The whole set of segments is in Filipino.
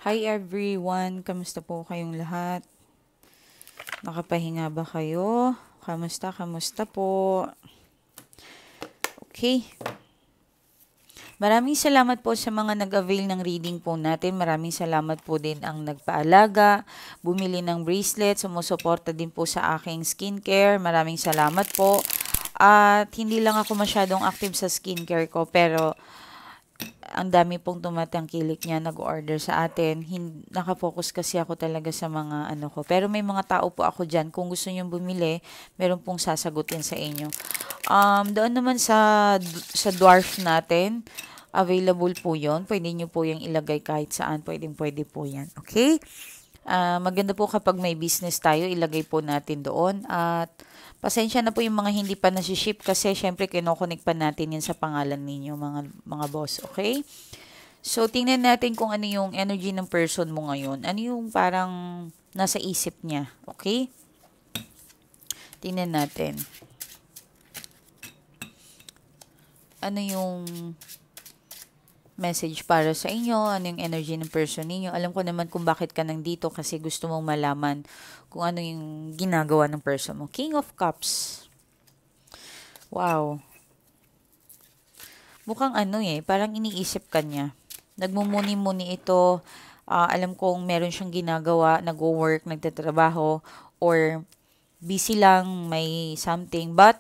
Hi everyone! Kamusta po kayong lahat? Nakapahinga ba kayo? Kamusta po? Okay. Maraming salamat po sa mga nag-avail ng reading po natin. Maraming salamat po din ang nagpaalaga, bumili ng bracelet, sumusuporta din po sa aking skincare. Maraming salamat po. At hindi lang ako masyadong active sa skincare ko, pero ang dami pong tumatangkilik niya, nag-order sa atin. Nakafocus kasi ako talaga sa mga ano ko. Pero may mga tao po ako dyan. Kung gusto nyo bumili, meron pong sasagutin sa inyo. Doon naman sa dwarf natin, available po yon. Pwede nyo po yung ilagay kahit saan. Pwede po yan. Okay? Maganda po kapag may business tayo, ilagay po natin doon. At pasensya na po yung mga hindi pa nasi-ship kasi syempre kinokonek pa natin yan sa pangalan ninyo mga boss, okay? So, tingnan natin kung ano yung energy ng person mo ngayon. Ano yung parang nasa isip niya, okay? Tingnan natin. Ano yung message para sa inyo, ano yung energy ng person ninyo. Alam ko naman kung bakit ka nandito kasi gusto mong malaman kung ano yung ginagawa ng person mo. King of Cups. Wow. Mukhang parang iniisip ka niya. Nagmumuni-muni ito. Alam kong meron siyang ginagawa, nag-work, nagtatrabaho, or busy lang, may something. But,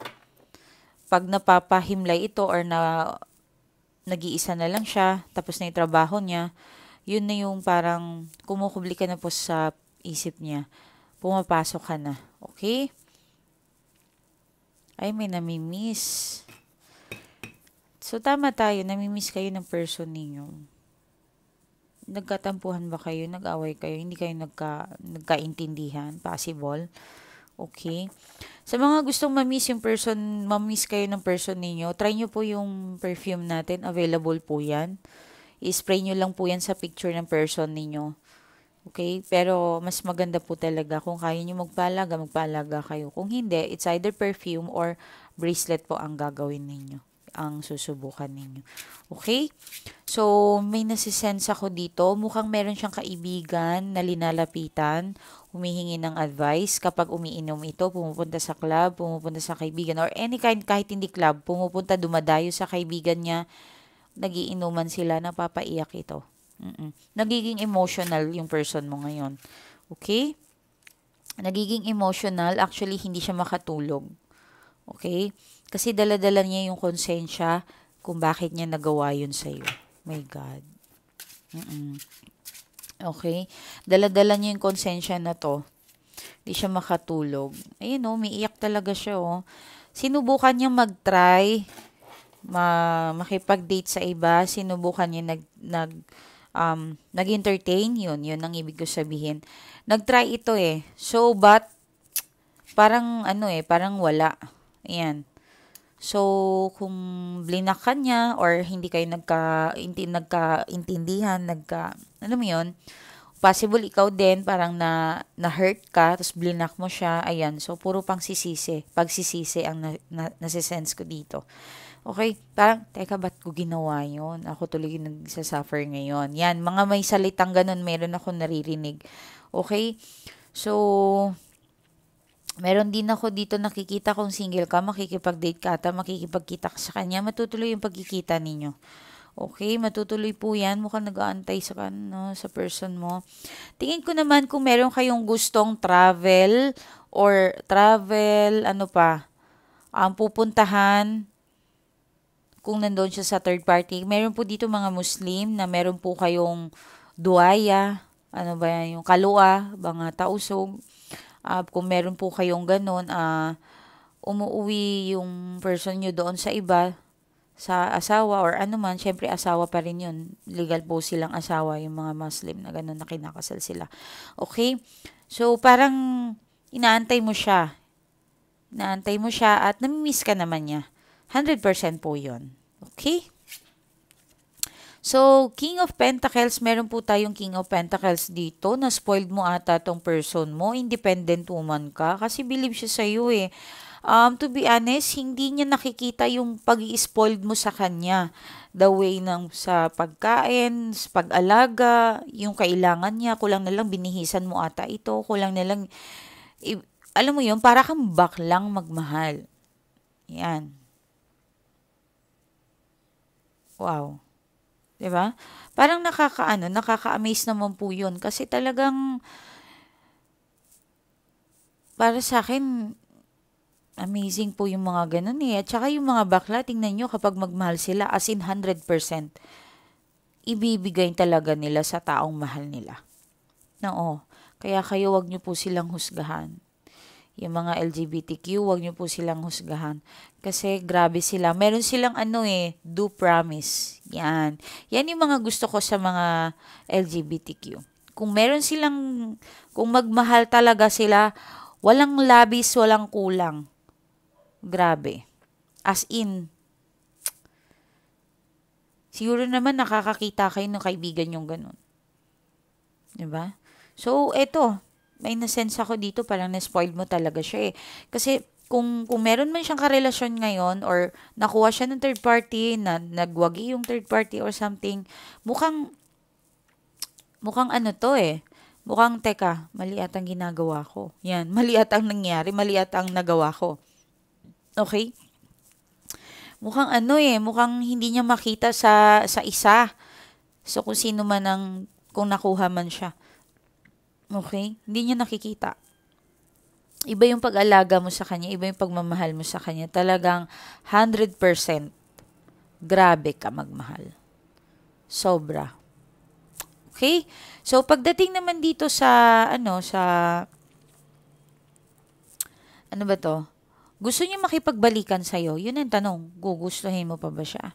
pag napapahimlay ito or nag-iisa na lang siya, tapos na yung trabaho niya, yun na yung parang kumukubli ka na po sa isip niya. Pumapasok ka na. Okay? Ay, may namimiss. So, tama tayo. Namimiss kayo ng person ninyo. Nagkatampuhan ba kayo? Nag-away kayo? Hindi kayo nagkaintindihan? Possible? Okay. Sa mga gustong mamiss kayo ng person ninyo, try nyo po yung perfume natin. Available po yan. I-spray nyo lang po yan sa picture ng person ninyo. Okay? Pero mas maganda po talaga kung kaya nyo magpalaga kayo. Kung hindi, it's either perfume or bracelet po ang gagawin ninyo. Ang susubukan ninyo. Okay? So, may nasisense ako dito. Mukhang meron siyang kaibigan na linalapitan, humihingi ng advice. Kapag umiinom ito, pumupunta sa club, pumupunta sa kaibigan, or any kind, kahit hindi club, dumadayo sa kaibigan niya, nagiinuman sila, napapaiyak ito. Nagiging emotional yung person mo ngayon. Okay? Nagiging emotional, actually hindi siya makatulog. Okay? Kasi dala-dala niya yung konsensya kung bakit niya nagawa yun sa'yo. My God. Okay? Dala-dala niya yung konsensya na to. Hindi siya makatulog. Ayun umiiyak talaga siya Sinubukan niya mag-try, makipag-date sa iba. Sinubukan niya nag-entertain. Yun ang ibig ko sabihin. Nag-try ito So, but, parang parang wala. Ayan. So, kung blinak ka niya or hindi kayo nagkaintindihan, alam mo yun, possible ikaw din parang na-hurt ka, tapos blinak mo siya, ayan. So, puro pagsisisi ang nasisense ko dito. Okay, parang, teka, ba't ko ginawa yun? Ako tuloy yung nagsasuffer ngayon. Yan, mga may salitang ganun, meron ako naririnig. Okay, so, meron din ako dito nakikita kung single ka, makikipag-date ka ata, makikipagkita ka sa kanya, matutuloy yung pagkikita ninyo. Okay, matutuloy po yan. Mukhang nag-aantay sa person mo. Tingin ko naman kung meron kayong gustong travel, pupuntahan, kung nandoon siya sa third party. Meron po dito mga Muslim na meron po kayong duaya, yung kalua, mga tausog. Kung meron po kayong ganun, umuwi yung person nyo doon sa iba, sa asawa or anuman, syempre asawa pa rin yun. Legal po silang asawa, yung mga Muslim na ganun na kinakasal sila. Okay? So, parang inaantay mo siya. At namimiss ka naman niya. 100% po yun. Okay? So, King of Pentacles, meron po tayong King of Pentacles dito. Na-spoiled mo ata tong person mo. Independent woman ka. Kasi believe siya sa'yo To be honest, hindi niya nakikita yung pag-i-spoiled mo sa kanya. The way ng sa pagkain, sa pag-alaga, yung kailangan niya, kulang na lang binihisan mo ata ito, kulang na lang, i- alam mo yun, para kang baklang magmahal. Yan. Wow. 'Di ba? Parang nakaka-amaze naman po yun. Kasi talagang, para sa akin, amazing po yung mga ganun eh. At saka yung mga bakla, tingnan nyo kapag magmahal sila, as in 100%, ibibigay talaga nila sa taong mahal nila. Oo. Kaya kayo, wag nyo po silang husgahan. Yung mga LGBTQ, wag nyo po silang husgahan. Kasi grabe sila. Meron silang do promise. Yan. Yan yung mga gusto ko sa mga LGBTQ. Kung meron silang, kung magmahal talaga sila, walang labis, walang kulang. Grabe. As in, siguro naman nakakakita kayo ng kaibigan yung ganun. 'Di ba? So, eto, may nasense ako dito, parang na-spoiled mo talaga siya eh. Kasi, kung meron man siyang karelasyon ngayon or nakuha siya ng third party, na nagwagi yung third party or something, mukhang ano to eh. Mukhang, teka, mali at ang ginagawa ko. Yan, mali at ang nangyari, mali at ang nagawa ko. Okay? Mukhang mukhang hindi niya makita sa isa. So, kung sino man kung nakuha man siya. Okay? Hindi niya nakikita. Iba yung pag-alaga mo sa kanya, iba yung pagmamahal mo sa kanya. Talagang 100% grabe ka magmahal. Sobra. Okay? So, pagdating naman dito ano ba to? Gusto niya makipagbalikan sa'yo? Yun ang tanong. Gugustuhin mo pa ba siya?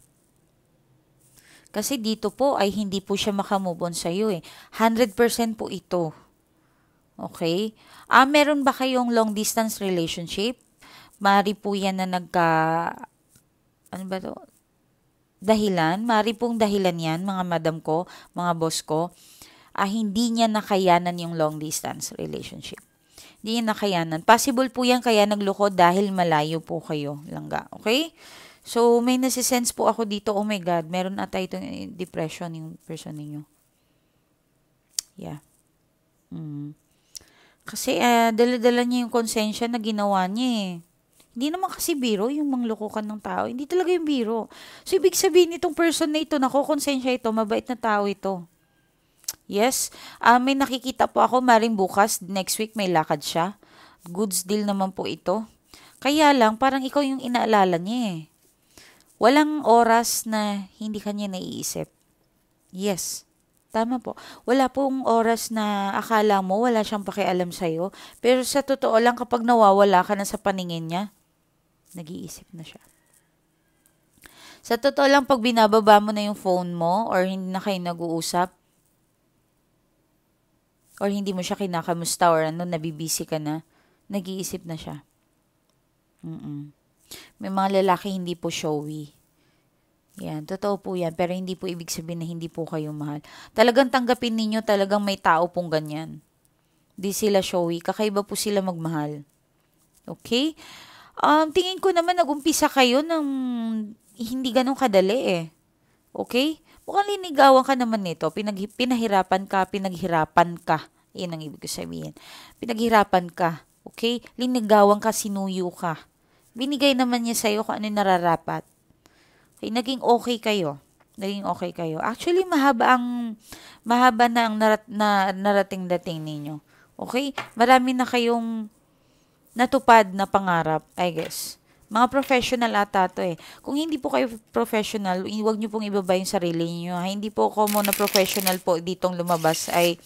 Kasi dito po ay hindi po siya makamove on sa'yo eh. 100% po ito. Okay? Meron ba kayong long distance relationship? Mari po yan na ano ba to? Dahilan. Mari pong dahilan yan, mga madam ko, mga boss ko. Hindi niya nakayanan yung long distance relationship. Hindi niya nakayanan. Possible po yan kaya nagloko dahil malayo po kayo. Langga. Okay? So, may nasisense po ako dito. Oh my God, meron ata itong depression yung person ninyo. Yeah. Kasi dala-dala niya yung konsensya na ginawa niya eh. Hindi naman kasi biro yung manglokokan ng tao. Hindi talaga yung biro. So, ibig sabihin itong person na ito, nakokonsensya ito, mabait na tao ito. Yes. May nakikita po ako, maring bukas, next week may lakad siya. Goods deal naman po ito. Kaya lang, parang ikaw yung inaalala niya eh. Walang oras na hindi kanya naiisip. Yes. Tama po. Wala pong oras na akala mo wala siyang pakialam sa'yo. Pero sa totoo lang, kapag nawawala ka na sa paningin niya, nag-iisip na siya. Sa totoo lang, pag binababa mo na yung phone mo or hindi na kayo nag-uusap, or hindi mo siya kinakamusta or nabibisi ka na, nag-iisip na siya. May mga lalaki hindi po showy. Yan, totoo po yan. Pero hindi po ibig sabihin na hindi po kayo mahal. Talagang tanggapin ninyo, talagang may tao pong ganyan. Di sila showy. Kakaiba po sila magmahal. Okay? Tingin ko naman nag-umpisa kayo ng hindi ganun kadali eh. Okay? Mukhang linigawan ka naman nito. Pinaghirapan ka. Yan ang ibig ko sabihin. Pinaghirapan ka. Okay? Linigawan ka, sinuyo ka. Binigay naman niya sa'yo kung ano nararapat. Okay, naging okay kayo. Actually, mahaba na ang narating-dating ninyo. Okay? Marami na kayong natupad na pangarap, I guess. Mga professional ata to eh. Kung hindi po kayo professional, huwag niyo pong ibaba yung sarili niyo. Hindi po ako na professional po ditong lumabas ay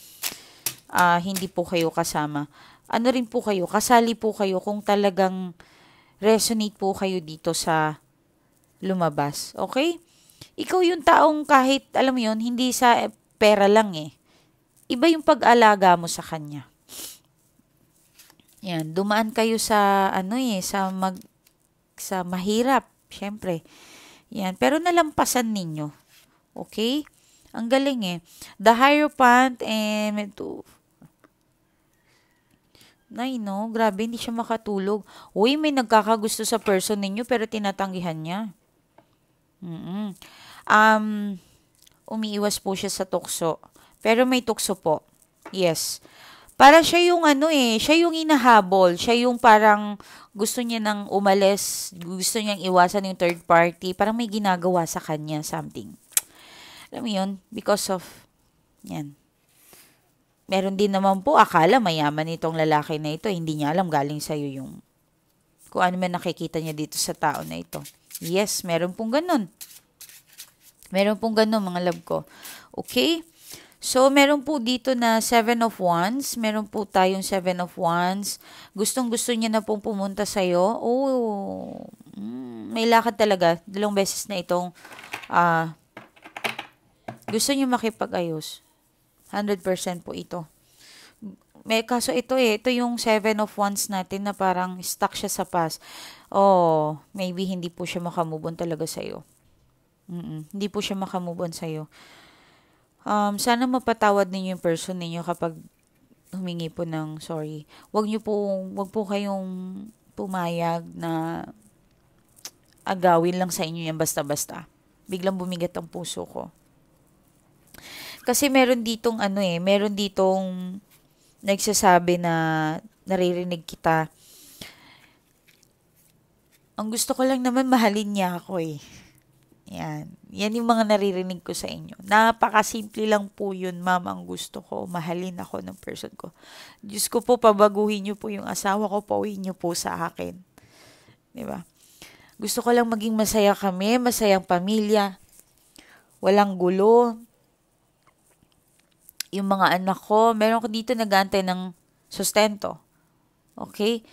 hindi po kayo kasama. Ano rin po kayo, kasali po kayo kung talagang resonate po kayo dito sa lumabas. Okay? Ikaw yung taong kahit, alam mo yun, hindi sa pera lang eh. Iba yung pag-alaga mo sa kanya. Yan, dumaan kayo sa, sa mahirap, syempre. Yan, pero nalampasan ninyo. Okay? Ang galing eh. The Hierophant and Ay, no, grabe, hindi siya makatulog. Uy, may nagkakagusto sa person ninyo pero tinatanggihan niya. Mm-mm. Um, Umiiwas po siya sa tukso. Pero may tukso po. Yes. Para siya yung ano eh, siya yung inahabol. Siya yung parang gusto niya nang umalis, gusto niyang iwasan yung third party. Parang may ginagawa sa kanya, something. Alam mo yun? Because of, yan. Meron din naman po, akala mayaman itong lalaki na ito. Hindi niya alam galing sa'yo yung kung ano man nakikita niya dito sa tao na ito. Yes, meron pong ganun. Meron pong ganun, mga love ko. Okay? So, meron po dito na 7 of Wands. Meron po tayong 7 of Wands. Gustong-gusto niya na pong pumunta sa'yo. Oh, may lakad talaga. 2 beses na itong gusto niya makipag-ayos. 100% po ito. May kaso ito yung 7 of Wands natin na parang stuck siya sa past. Oh, maybe hindi po siya makamove on talaga sa'yo. Hindi po siya makamove on sa'yo. Sana mapatawad ninyo yung person ninyo kapag humingi po ng sorry. Wag po kayong pumayag na agawin lang sa inyo yan basta-basta. Biglang bumigat ang puso ko. Kasi meron ditong nagsasabi na naririnig kita. Ang gusto ko lang naman mahalin niya ako eh. Yan. Yan yung mga naririnig ko sa inyo. Napakasimple lang po yun, ma'am. Ang gusto ko, mahalin ako ng person ko. Diyos ko po, pabaguhin niyo po yung asawa ko, pauwiin niyo po sa akin. Diba? Gusto ko lang maging masaya kami, masayang pamilya. Walang gulo. Yung mga anak ko, meron ko dito nag-aantay ng sustento. Okay?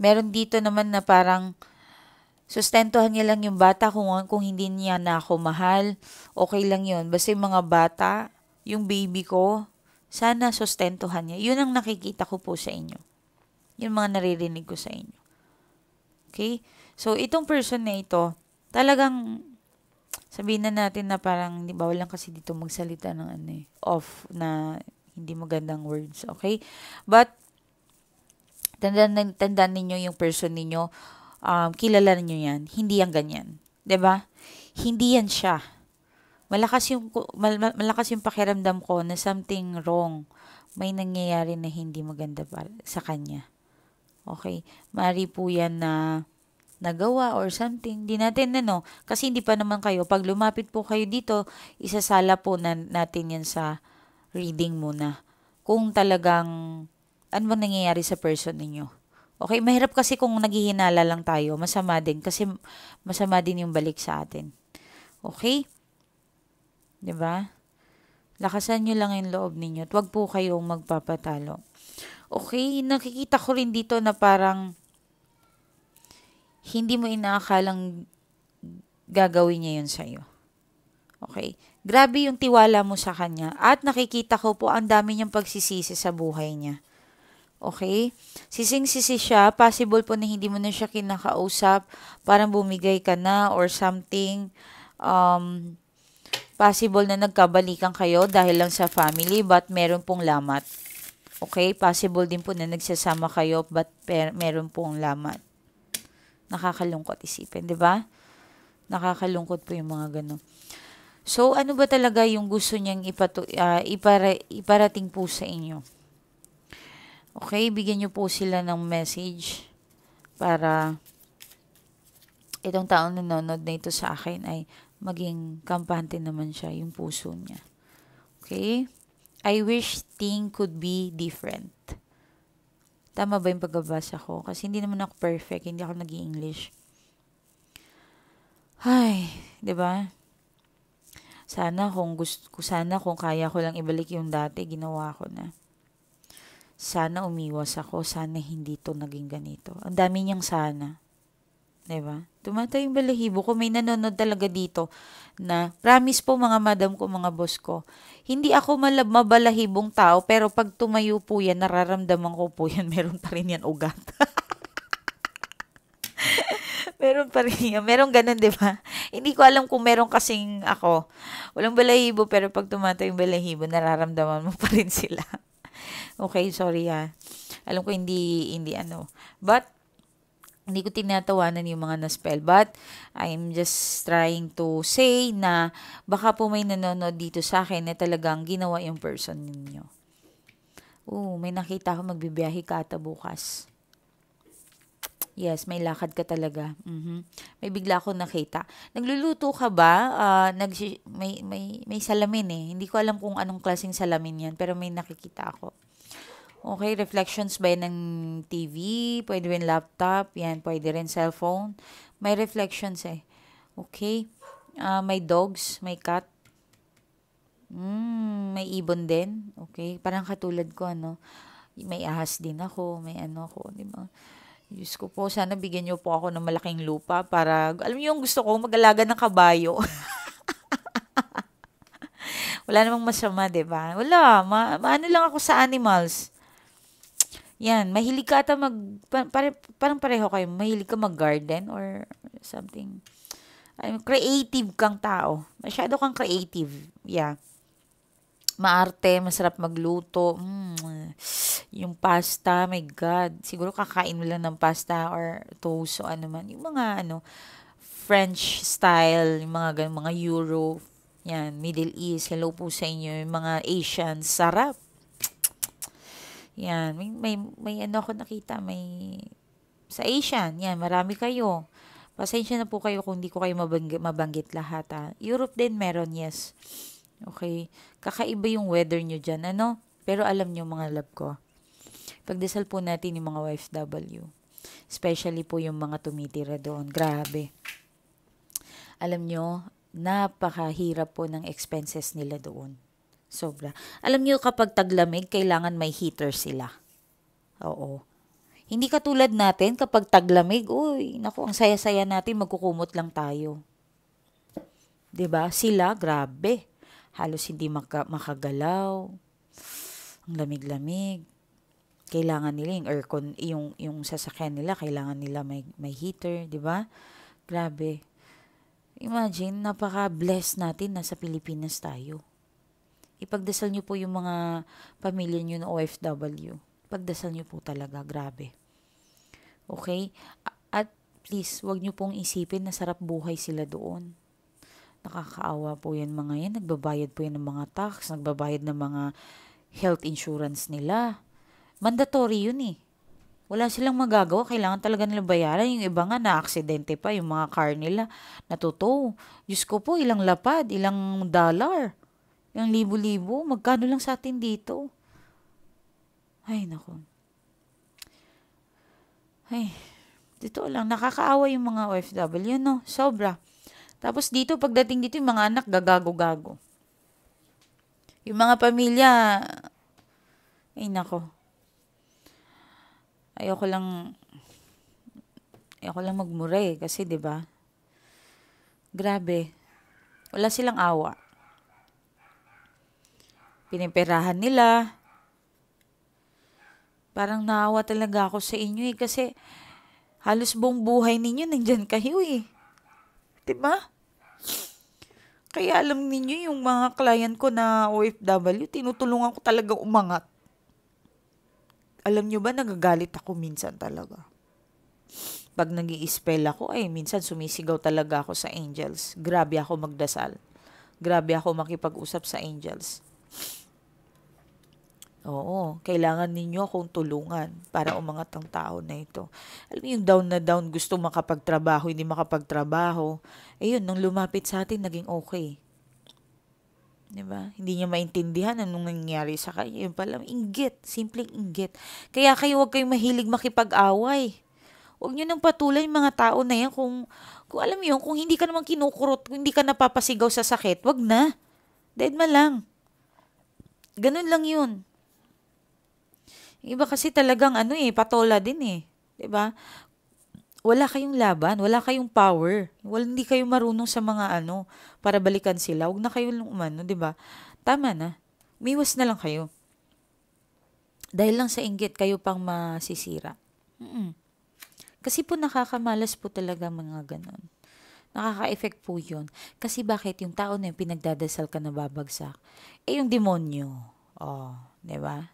Meron dito naman na parang sustentuhan niya lang yung bata kung hindi niya na ako mahal. Okay lang yun. Basta yung mga bata, yung baby ko, sana sustentuhan niya. Yun ang nakikita ko po sa inyo. Yung mga naririnig ko sa inyo. Okay? So, itong person na ito, talagang sabihin na natin na parang, di ba, walang kasi dito magsalita ng off na hindi magandang words, okay? But, tandaan ninyo yung person ninyo, kilala niyo yan, hindi yan ganyan. Di ba? Hindi yan siya. Malakas yung pakiramdam ko na something wrong. May nangyayari na hindi maganda sa kanya. Okay? Mari po yan na nagawa or something. Di natin kasi hindi pa naman kayo. Pag lumapit po kayo dito, isasala po natin yan sa reading muna. Kung talagang ano bang nangyayari sa person ninyo. Okay, mahirap kasi kung naghihinala lang tayo. Masama din kasi masama din yung balik sa atin. Okay? 'Di ba? Lakasan nyo lang yung loob ninyo at wag po kayong magpapatalo. Okay, nakikita ko rin dito na parang hindi mo inaakalang gagawin niya yun sa'yo. Okay? Grabe yung tiwala mo sa kanya. At nakikita ko po ang dami niyang pagsisisi sa buhay niya. Okay? Sising-sisi siya. Possible po na hindi mo na siya kinakausap. Parang bumigay ka na or something. Possible na nagkabalikan kayo dahil lang sa family but meron pong lamat. Okay? Possible din po na nagsasama kayo but meron pong lamat. Nakakalungkot isipin, di ba? Nakakalungkot po yung mga ganun. So, ano ba talaga yung gusto niyang iparating po sa inyo? Okay, bigyan niyo po sila ng message para itong taong nanonood na ito sa akin ay maging kampante naman siya, yung puso niya. Okay? I wish things could be different. Tama ba yung pagbabasa ko? Kasi hindi naman ako perfect. Hindi ako nag-i-English. Ay, 'di ba? Sana kung kaya ko lang ibalik yung dati, ginawa ko na. Sana umiwas ako, sana hindi to naging ganito. Ang dami niyang sana. 'Di ba? Tumatay yung balahibo ko, may nanonood talaga dito na promise po mga madam ko, mga boss ko. Hindi ako mabalahibong tao, pero pag tumayo po yan, nararamdaman ko po yan, meron pa rin yan ugat. Meron pa rin yan. Meron ganun, di ba? Hindi ko alam kung meron kasing ako. Walang balahibo, pero pag tumatay yung balahibo, nararamdaman mo pa rin sila. Okay, sorry Alam ko hindi ano. But, hindi ko tinatawanan yung mga na-spell. But, I'm just trying to say na baka po may nanonood dito sa akin na talagang ginawa yung person ninyo. May nakita ko magbibiyahe ka ata bukas. Yes, may lakad ka talaga. May bigla akong nakita. Nagluluto ka ba? May salamin eh. Hindi ko alam kung anong klaseng salamin yan, pero may nakikita ako. Okay, reflections ba yan ng TV? Pwede rin laptop. Yan, pwede rin cellphone. May reflections eh. Okay. May dogs, may cat. May ibon din. Okay. Parang katulad ko, ano. May ahas din ako. May ano ako, di ba? Diyos ko po, sana bigyan niyo po ako ng malaking lupa para, alam niyo yung gusto ko, mag-alaga ng kabayo. Wala namang masama, di ba? Wala, maano lang ako sa animals. Yan, mahilig ka ata parang pareho kayo, mahilig ka mag-garden or something. Creative kang tao. Masyado kang creative. Yeah. Maarte, masarap magluto. Yung pasta, my God. Siguro kakain mo lang ng pasta or toast o ano man. Yung mga French style, yung mga mga Euro, yan, Middle East, hello po sa inyo, yung mga Asian, sarap. Yan, may ano ako nakita, may sa Asian, yan, marami kayo. Pasensya na po kayo kung hindi ko kayo mabanggit lahat ha. Europe din meron, yes. Okay. Kakaiba yung weather nyo dyan, ano? Pero alam nyo mga love ko, pagdasal po natin yung mga OFW. Especially po yung mga tumitira doon. Grabe. Alam nyo, napakahirap po ng expenses nila doon. Sobra. Alam nyo kapag taglamig, kailangan may heater sila. Oo. Hindi katulad natin kapag taglamig, naku, ang saya-saya natin, magkukumot lang tayo. 'Di ba? Sila, grabe. Halos hindi makagalaw. Ang lamig-lamig. Kailangan nila yung aircon, yung sasakyan nila, kailangan nila may heater, 'di ba? Grabe. Imagine, napaka-blessed natin na sa Pilipinas tayo. Ipagdasal niyo po yung mga pamilya niyo na OFW. Pagdasal niyo po talaga, grabe. Okay? At please, wag niyo pong isipin na sarap buhay sila doon. Nakakaawa po yan mga yan. Nagbabayad po yan ng mga tax, nagbabayad ng mga health insurance nila. Mandatory yun eh. Wala silang magagawa. Kailangan talaga nila bayaran. Yung iba nga na-aksidente pa. Yung mga car nila natutow. Diyos ko po, ilang lapad, ilang dollar. Ilang libo-libo. Magkano lang sa atin dito? Ay, naku. Ay, dito lang. Nakakaawa yung mga OFW, no? Sobra. Tapos dito, pagdating dito, yung mga anak, gagago-gago. Yung mga pamilya, ay nako. Ayoko lang magmura eh, kasi 'di ba? Grabe. Wala silang awa. Piniperahan nila. Parang naawa talaga ako sa inyo eh, kasi halos buong buhay ninyo nandyan kayo eh. 'Di ba? Kaya alam ninyo yung mga client ko na OFW, tinutulungan ko talaga umangat. Alam nyo ba, nagagalit ako minsan talaga. Pag nag-i-spell ako, minsan sumisigaw talaga ako sa angels. Grabe ako magdasal. Grabe ako makipag-usap sa angels. Oo, kailangan ninyo akong tulungan para umangat ang tao na ito. Alam mo yung down na down, gusto makapagtrabaho, hindi makapagtrabaho. Yun, nung lumapit sa atin, naging okay. Diba? Hindi niya maintindihan anong nangyari sa kanya. Yung pala, inggit. Simpleng inggit. Kaya kayo huwag kayong mahilig makipag-away. Huwag niyo nang patulan yung mga tao na yan. Kung alam mo yun, kung hindi ka naman kinukurot, kung hindi ka napapasigaw sa sakit, wag na. Dead man lang. Ganun lang yun. Yung iba kasi talagang patola din eh. Diba? Wala kayong laban, wala kayong power. Hindi kayo marunong sa mga para balikan sila. Huwag na kayo di ba? Tama na. Umiwas na lang kayo. Dahil lang sa inggit, kayo pang masisira. Kasi po nakakamalas po talaga mga ganon. Nakaka-effect po yun. Kasi bakit yung tao na yung pinagdadasal ka na babagsak? Yung demonyo. Di ba?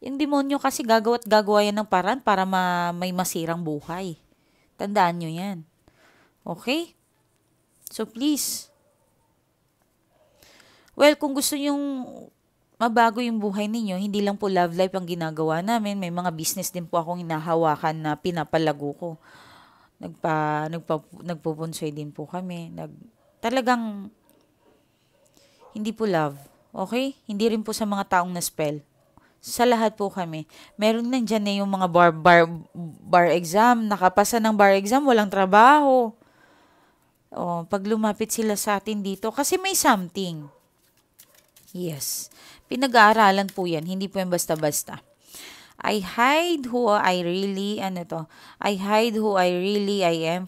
Yung demonyo kasi gagawa't gagawa yan ng paraan para may masirang buhay. Tandaan nyo yan. Okay? So please, well, kung gusto nyong mabago yung buhay ninyo, hindi lang po love life ang ginagawa namin. May mga business din po akong hinahawakan na pinapalago ko. Nagpupunsoy din po kami. Talagang, hindi po love. Okay? Hindi rin po sa mga taong na-spell. Sa lahat po kami. Meron nandyan na yung mga bar exam. Nakapasa ng bar exam, walang trabaho. O, pag lumapit sila sa atin dito, kasi may something. Yes. Pinag-aaralan po yan. Hindi po yan basta-basta. I hide who I really, I hide who I am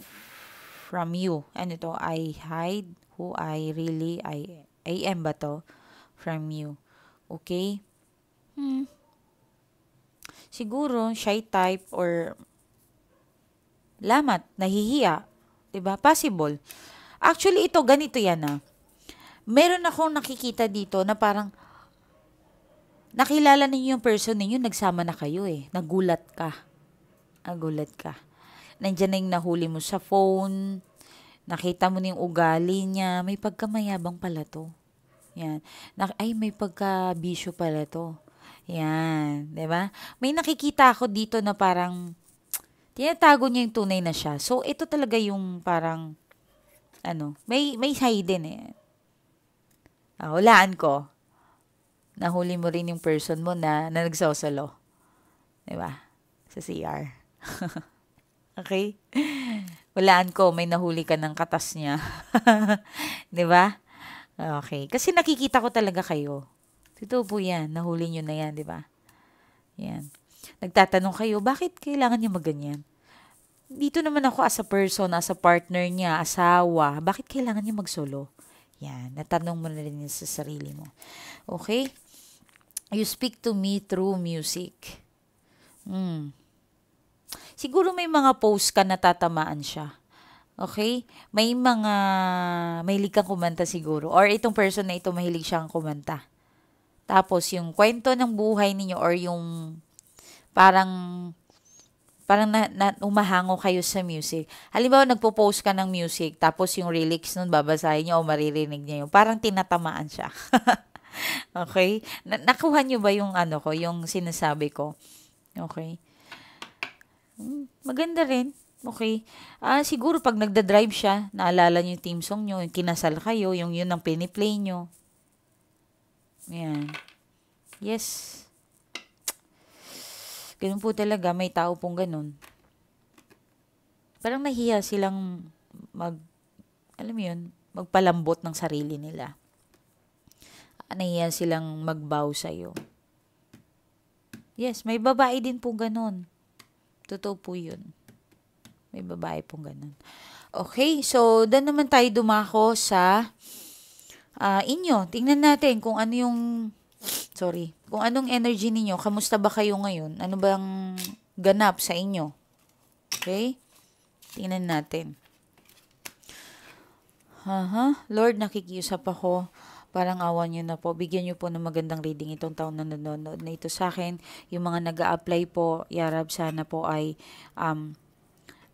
from you. I hide who I am ba to? From you. Okay? Siguro, shy type or lamat, nahihiya. Diba? Possible. Actually, ito, ganito yan Meron akong nakikita dito na parang nakilala ninyo yung person ninyo, nagsama na kayo Nagulat ka. Nagulat ka. Nandiyan na yung nahuli mo sa phone, nakita mo na yung ugali niya, may pagkamayabang pala to. Yan. Ay, may pagka-bisyo pala to. Yan. Diba? May nakikita ako dito na parang tinatago niya yung tunay na siya. So, ito talaga yung parang may hidden hulaan ko. Nahuli mo rin yung person mo na nagsosolo. Diba? Sa CR. Okay? Walaan ko, may nahuli ka ng katas niya. Diba? Okay. Kasi nakikita ko talaga kayo. Totoo po yan. Nahuli nyo na yan, diba? Yan. Nagtatanong kayo, bakit kailangan niya maganyan? Dito naman ako as a person, as a partner niya, asawa, bakit kailangan niya magsolo? Yan. Natanong mo na rin sa sarili mo. Okay? You speak to me through music. Siguro may mga post ka na tatamaan siya. Okay? Mahilig kang kumanta siguro. Or itong person na ito, mahilig siyang kumanta. Tapos, yung kwento ng buhay ninyo or yung parang umahango kayo sa music. Halimbawa, nagpo-post ka ng music, tapos yung lyrics nun, babasahin niyo o maririnig niya yung parang tinatamaan siya. Okay? Nakuha niyo ba yung yung sinasabi ko? Okay? Maganda rin. Okay? Siguro pag nagda-drive siya, naalala niyo yung team song niyo, yung kinasal kayo, yun ang piniplay niyo. Yan. Yes. Ganun po talaga, may tao pong ganun. Parang nahiya silang magpalambot ng sarili nila. Nahiya silang magbow sa'yo. Yes, may babae din po ganun. Totoo po yun. May babae pong ganun. Okay, so doon naman tayo dumako sa inyo. Tingnan natin kung anong energy ninyo. Kamusta ba kayo ngayon? Ano bang ganap sa inyo? Okay? Tingnan natin. Lord, nakikiusap ako. Parang awa nyo na po. Bigyan nyo po ng magandang reading itong taon na nanonood na ito sa akin. Yung mga nag-a-apply po, Yarab, sana po ay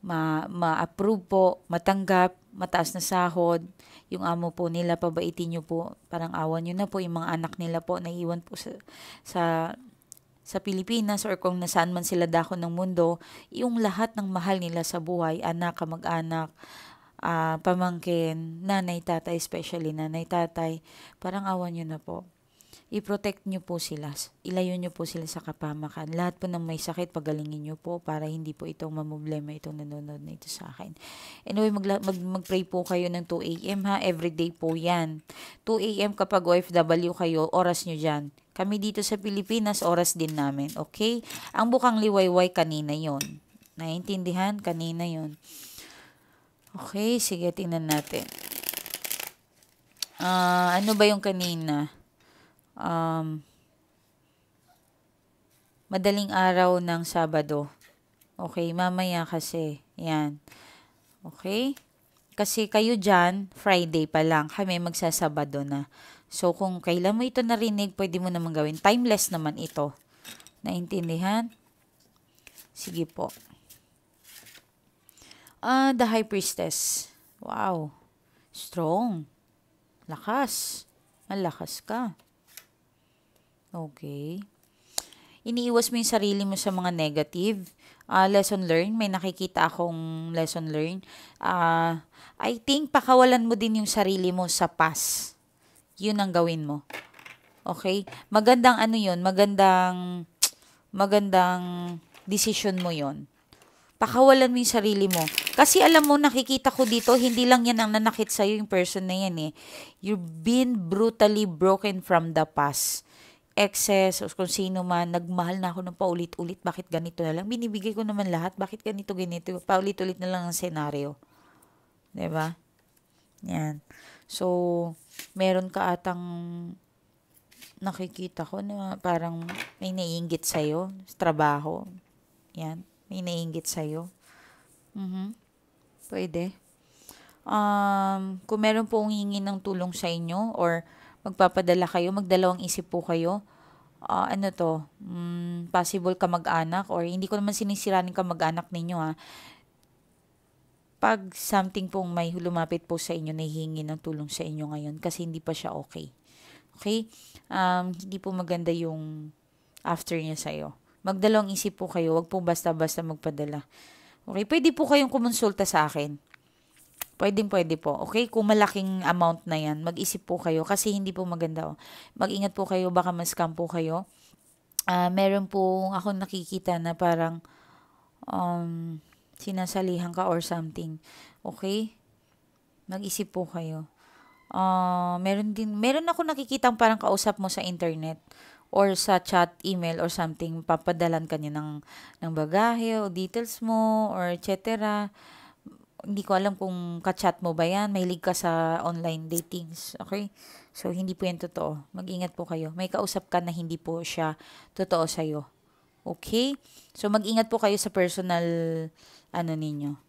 ma-approve po, matanggap, mataas na sahod. Yung amo po nila, pabaitin nyo po. Parang awa nyo na po. Yung mga anak nila po, naiwan po sa Pilipinas or kung nasaan man sila dako ng mundo, yung lahat ng mahal nila sa buhay, anak, kamag-anak, pamangkin, nanay, tatay, especially nanay, tatay, parang awa nyo na po. I-protect nyo po sila. Ilayo nyo po sila sa kapamakan. Lahat po ng may sakit, pagalingin nyo po para hindi po itong mamoblema itong nanonood na ito sa akin. Anyway, mag-pray po kayo ng 2 a.m. Everyday po yan. 2 a.m. kapag OFW kayo, oras nyo dyan. Kami dito sa Pilipinas, oras din namin. Okay? Ang bukang liwayway, kanina yon. Naiintindihan? Kanina yon. Okay, sige, tingnan natin. Ano ba yung kanina? Madaling araw ng Sabado. Okay, mamaya kasi. Yan. Okay? Kasi kayo dyan, Friday pa lang. Kami magsasabado na. So, kung kailan mo ito narinig, pwede mo naman gawin. Timeless naman ito. Naintindihan? Sige po. The High Priestess. Wow. Strong. Lakas. Malakas ka. Okay. Iniiwas mo yung sarili mo sa mga negative. Lesson learned. May nakikita akong lesson learned. I think pakawalan mo din yung sarili mo sa past. Yun ang gawin mo. Okay? Magandang ano yun. Magandang decision mo yun. Pakawalan mo yung sarili mo. Kasi alam mo, nakikita ko dito, hindi lang yan ang nanakit sa'yo yung person na yan eh. You've been brutally broken from the past. Excess, o kung sino man, nagmahal na ako ng paulit-ulit, bakit ganito na lang? Binibigay ko naman lahat, bakit ganito? Paulit-ulit na lang ang senaryo. Diba? Yan. So, meron ka atang nakikita ko na parang may naiinggit sa'yo sa trabaho. Yan. May naiinggit sa'yo. Pwede. Kung meron pong hingi ng tulong sa inyo or magpapadala kayo, magdalawang isip po kayo. Possible kamag-anak or hindi ko naman sinisiranin kamag-anak ninyo ha. Pag something pong may lumapit po sa inyo, nahihingi ng tulong sa inyo ngayon kasi hindi pa siya okay. Okay? Hindi po maganda yung after niya sa'yo. Magdalawang isip po kayo, wag po basta-basta magpadala. Okay? Pwede po kayong kumonsulta sa akin. Pwede po. Okay? Kung malaking amount na yan, mag-isip po kayo kasi hindi po maganda. Mag-ingat po kayo, baka ma-scam po kayo. Meron po ako nakikita na parang sinasalihan ka or something. Okay? Mag-isip po kayo. Meron ako nakikitang parang kausap mo sa internet or sa chat, email or something, papadalan ka niya ng bagahe o details mo or etc. Hindi ko alam kung ka-chat mo ba yan. Mahilig ka sa online datings. Okay? So, hindi po yan totoo. Mag-ingat po kayo. May kausap ka na hindi po siya totoo sa'yo. Okay? So, mag-ingat po kayo sa personal ninyo.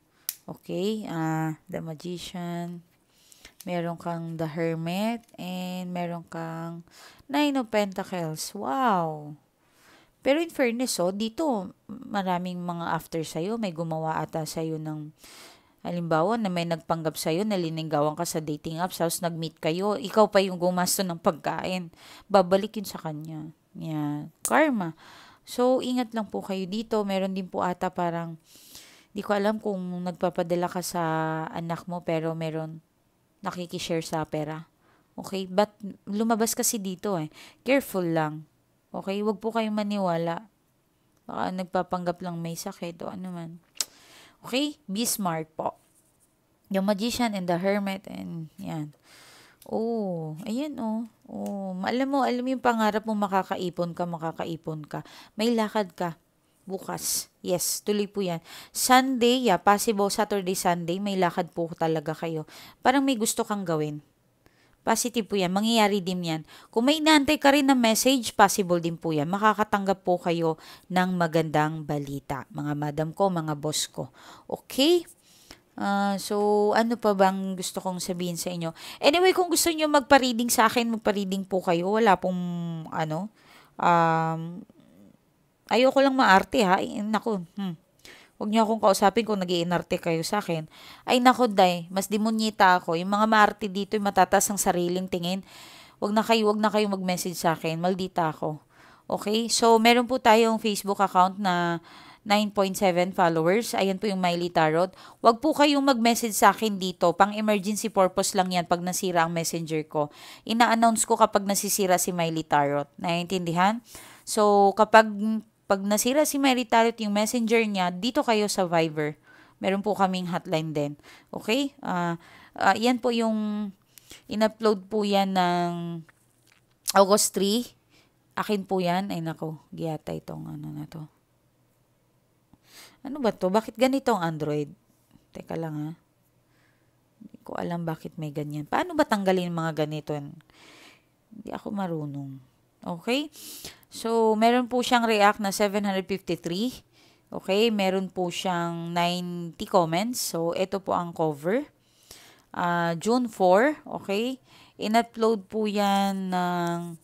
Okay? The Magician. Meron kang The Hermit. And meron kang Nine of Pentacles. Wow! Pero in fairness, dito, maraming mga after sa'yo. May gumawa ata sa'yo ng, halimbawa, na may nagpanggap sa'yo, nalinigawan ka sa dating apps, tapos nag-meet kayo, ikaw pa yung gumasto ng pagkain. Babalik yun sa kanya. Yan. Karma. So, ingat lang po kayo dito. Meron din po ata parang, di ko alam kung nagpapadala ka sa anak mo, pero meron nakikishare sa pera. Okay? But lumabas kasi dito eh. Careful lang. Okay? Huwag po kayong maniwala. Baka nagpapanggap lang may sakit o ano man. Okay? Be smart po. The Magician and the Hermit and yan. Oh, ayan oh. Oh, alam mo yung pangarap mo makakaipon ka. May lakad ka bukas. Yes, tuloy po yan. Sunday, possible Saturday, Sunday, may lakad po talaga kayo. Parang may gusto kang gawin. Positive po yan. Mangyayari din yan. Kung may inaantay ka rin ng message, possible din po yan. Makakatanggap po kayo ng magandang balita. Mga madam ko, mga boss ko. Okay? So, ano pa bang gusto kong sabihin sa inyo? Anyway, kung gusto niyo magpa-reading sa akin, magpa-reading po kayo. Wala pong, ayoko lang maarte ha. Naku, Huwag niyo akong kausapin kung nag-iinarte kayo sa akin. Ay nako day, mas demonyita ako. Yung mga maarte dito, yung matatas ang sariling tingin. Wag na kayo mag-message sa akin. Maldita ako. Okay? So, meron po tayong Facebook account na 9.7 followers. Ayan po yung Miley Tarot. Wag po kayong mag-message sa akin dito. Pang emergency purpose lang yan pag nasira ang messenger ko. Ina-announce ko kapag nasisira si Miley Tarot. Naiintindihan? So, pag nasira si Miley Tarot yung messenger niya, dito kayo sa Viber. Meron po kaming hotline din. Okay? Yan po yung in-upload po yan ng August 3. Akin po yan. Ay nako, giyata itong na to. Ano ba to? Bakit ganito ang Android? Teka lang ha. Hindi ko alam bakit may ganyan. Paano ba tanggalin mga ganito? Hindi ako marunong. Okay? So, meron po siyang react na 753. Okay? Meron po siyang 90 comments. So, ito po ang cover. June 4. Okay? In-upload po yan ng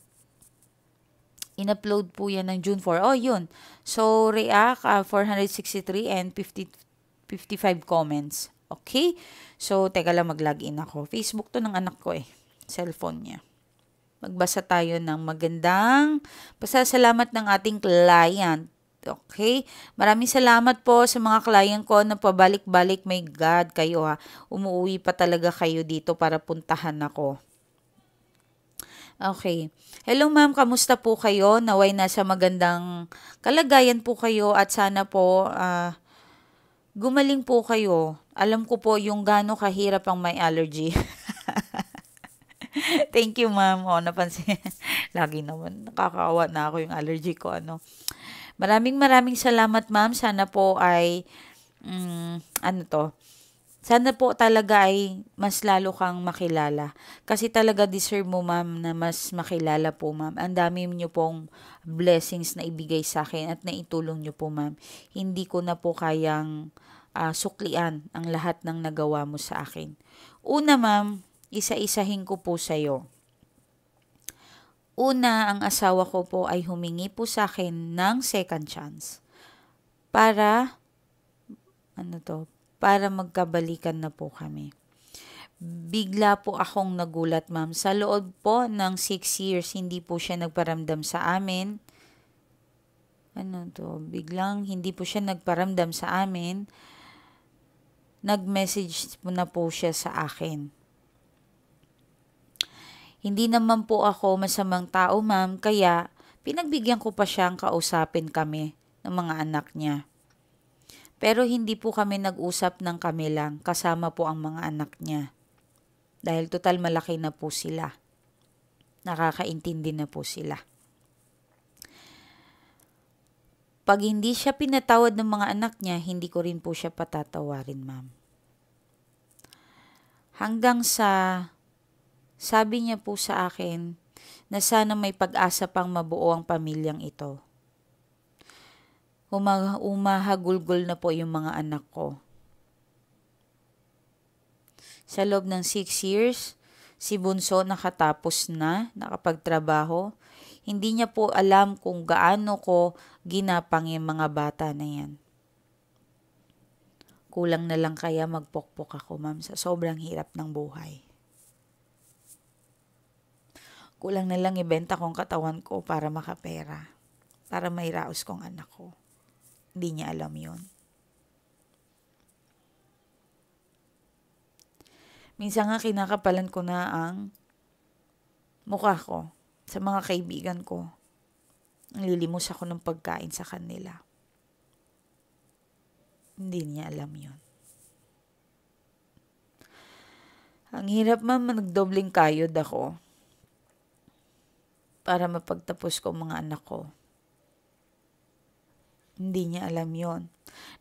In-upload po yan ng June 4. Oh, yun. So, react, 463 and 55 comments. Okay? So, teka lang, mag-login ako. Facebook to ng anak ko eh. Cellphone niya. Magbasa tayo ng magandang pasasalamat ng ating client. Okay? Maraming salamat po sa mga client ko na pabalik-balik. My God, kayo ha. Umuwi pa talaga kayo dito para puntahan ako. Okay. Hello ma'am, kamusta po kayo? Naway nasa magandang kalagayan po kayo at sana po gumaling po kayo. Alam ko po yung gaano kahirap ang may allergy. Thank you, ma'am. O, napansin. Lagi naman, nakakaawa na ako yung allergy ko, ano. Maraming salamat, ma'am. Sana po ay, sana po talaga ay mas lalo kang makilala. Kasi talaga deserve mo, ma'am, na mas makilala po, ma'am. Ang dami niyo pong blessings na ibigay sa akin at naitulong niyo po, ma'am. Hindi ko na po kayang suklian ang lahat ng nagawa mo sa akin. Una, ma'am, isa-isahin ko po sa'yo. Una, ang asawa ko po ay humingi po sa akin ng second chance. Para, para magkabalikan na po kami. Bigla po akong nagulat, ma'am. Sa loob po ng 6 years, hindi po siya nagparamdam sa amin. Biglang hindi po siya nagparamdam sa amin. Nag-message na po siya sa akin. Hindi naman po ako masamang tao, ma'am, kaya pinagbigyan ko pa siyang kausapin kami ng mga anak niya. Pero hindi po kami nag-usap ng kami lang, kasama po ang mga anak niya. Dahil total malaki na po sila. Nakakaintindi na po sila. Pag hindi siya pinatawad ng mga anak niya, hindi ko rin po siya patatawarin, ma'am. Hanggang sa sabi niya po sa akin na sana may pag-asa pang mabuo ang pamilyang ito. Umahagulgol na po yung mga anak ko. Sa loob ng 6 years, si Bunso nakatapos na, nakapagtrabaho. Hindi niya po alam kung gaano ko ginapang yung mga bata na yan. Kulang na lang kaya magpokpok ako, ma'am, sa sobrang hirap ng buhay. Kulang na lang ibenta kong katawan ko para makapera. Para may raos kong anak ko. Hindi niya alam yon. Minsan nga kinakapalan ko na ang mukha ko sa mga kaibigan ko. Nililimos ako ng pagkain sa kanila. Hindi niya alam yon. Ang hirap, ma'am, nagdobling kayod ako para mapagtapos ko mga anak ko. Hindi niya alam yon.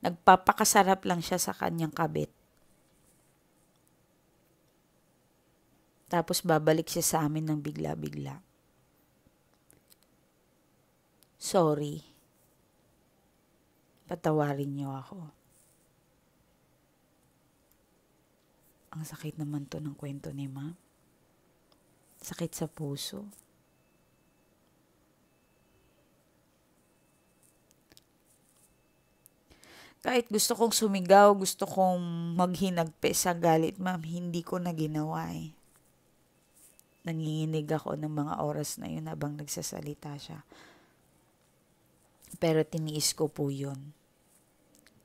Nagpapakasarap lang siya sa kanyang kabit. Tapos babalik siya sa amin ng bigla-bigla. Sorry. Patawarin niyo ako. Ang sakit naman to ng kwento ni ma'am. Sakit sa puso. Kahit gusto kong sumigaw, gusto kong maghinagpe sa galit, ma'am, hindi ko na ginawa eh. Nanginginig ako ng mga oras na yun habang nagsasalita siya. Pero tiniis ko po yun.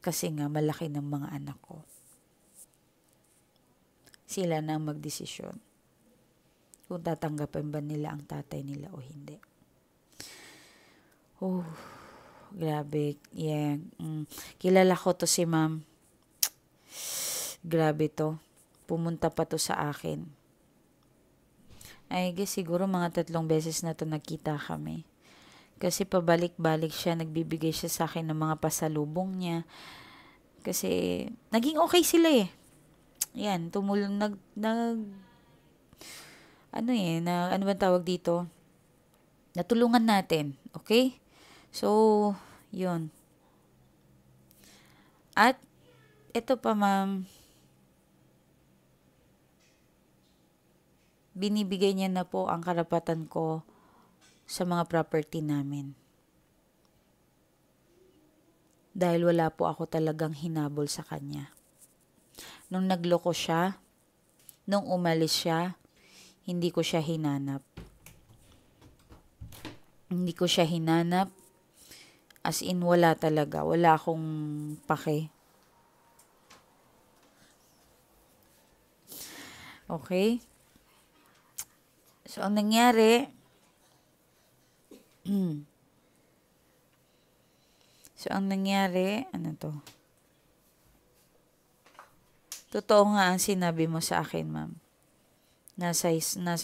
Kasi nga malaki ng mga anak ko. Sila na ang magdesisyon kung tatanggapin ba nila ang tatay nila o hindi. Oh, grabe. Yeah. Kilala ko to si ma'am. Grabe to. Pumunta pa to sa akin. I guess siguro mga 3 beses na to nagkita kami. Kasi pabalik-balik siya, nagbibigay siya sa akin ng mga pasalubong niya. Kasi naging okay sila eh. Yan, tumulong ano ba tawag dito? Natulungan natin, okay? So, yun. At, ito pa ma'am, binibigay niya na po ang karapatan ko sa mga property namin. Dahil wala po ako talagang hinabol sa kanya. Nung nagloko siya, nung umalis siya, hindi ko siya hinanap. Hindi ko siya hinanap. As in, wala talaga. Wala akong pake. Okay? So, ang nangyari, ano to? Totoo nga ang sinabi mo sa akin, ma'am. Nasa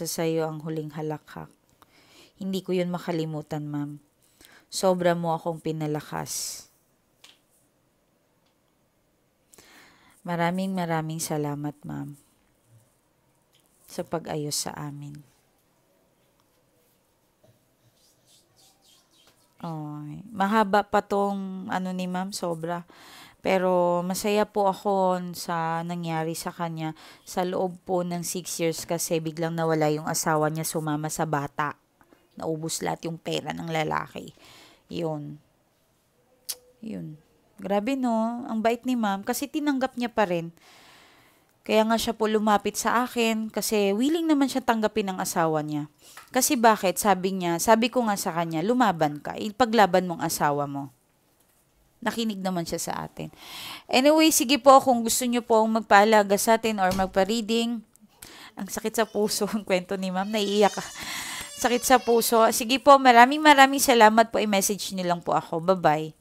sayo ang huling halakhak. Hindi ko yun makalimutan, ma'am. Sobra mo akong pinalakas. Maraming salamat, ma'am, sa pag-ayos sa amin. Mahaba pa tong ni ma'am, sobra. Pero masaya po ako sa nangyari sa kanya sa loob po ng 6 years kasi biglang nawala yung asawa niya, sumama sa bata. Naubos lahat yung pera ng lalaki. Yun. Grabe no, ang bait ni ma'am kasi tinanggap niya pa rin. Kaya nga siya po lumapit sa akin kasi willing naman siya tanggapin ng asawa niya. Kasi bakit? Sabi ko nga sa kanya, lumaban ka, ipaglaban mong asawa mo. Nakinig naman siya sa atin. Anyway, sige po, kung gusto niyo po magpaalaga sa atin or magpa-reading, ang sakit sa puso, ang kwento ni ma'am, naiiyak ka. Sakit sa puso. Sige po, maraming salamat po, i-message niyo lang po ako. Bye-bye.